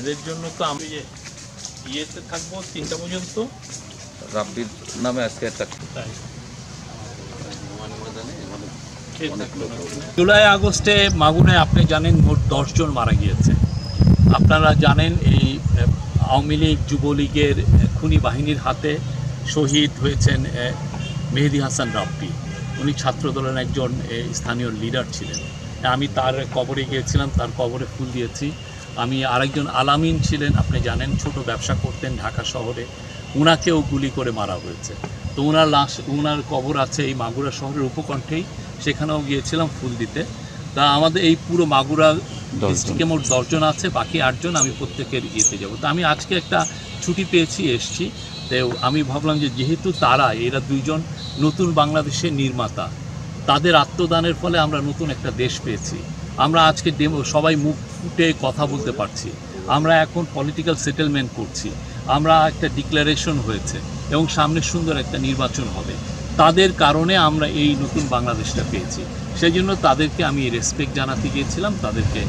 এদের জন্য তো আমি ইয়েতে থাকবো 3টা পর্যন্ত। রাব্বির নামে আজকে একটা জুলাই আগস্টে মাগুরায় আপনি জানেন মোট 10 জন মারা গিয়েছে। আপনারা জানেন এই আওয়ামী লীগ যুবলীগের খুনি বাহিনীর হাতে শহীদ হয়েছেন মেহেদী হাসান রাব্বি। উনি ছাত্রদলের একজন স্থানীয় লিডার ছিলেন। আমি তার কবরে গিয়েছিলাম, তার কবরে ফুল দিয়েছি। আমি আরেকজন আলামিন ছিলেন, আপনি জানেন, ছোট ব্যবসা করতেন ঢাকা শহরে, উনাকেও গুলি করে মারা হয়েছে। তো ওনার লাশ, ওনার কবর আছে এই মাগুরা শহরের উপকণ্ঠেই, সেখানেও গিয়েছিলাম ফুল দিতে। তা আমাদের এই পুরো মাগুরা ডিস্ট্রিক্টে মোট 10 জন আছে, বাকি 8 জন আমি প্রত্যেকের ইয়েতে যাব। তো আমি আজকে একটা ছুটি পেয়েছি, এসছি। তো আমি ভাবলাম যে যেহেতু এরা 2 জন নতুন বাংলাদেশের নির্মাতা, তাদের আত্মদানের ফলে আমরা নতুন একটা দেশ পেয়েছি। আমরা আজকে সবাই মুখ ফুটে কথা বলতে পারছি। আমরা এখন পলিটিক্যাল সেটেলমেন্ট করছি, আমরা একটা ডিক্লারেশন হয়েছে এবং সামনে সুন্দর একটা নির্বাচন হবে। তাদের কারণে আমরা এই নতুন বাংলাদেশটা পেয়েছি। সেই জন্য তাদেরকে আমি রেসপেক্ট জানাতে গিয়েছিলাম, তাদেরকে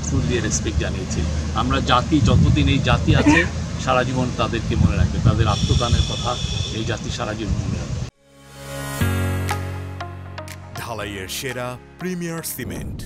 ফুল দিয়ে রেসপেক্ট জানিয়েছি। আমরা জাতি, যতদিন এই জাতি আছে, সারা জীবন তাদেরকে মনে রাখবে, তাদের আত্মদানের কথা এই জাতি সারা জীবন মনে রাখবে। ঢালাইয়ের সেরা প্রিমিয়ার সিমেন্ট।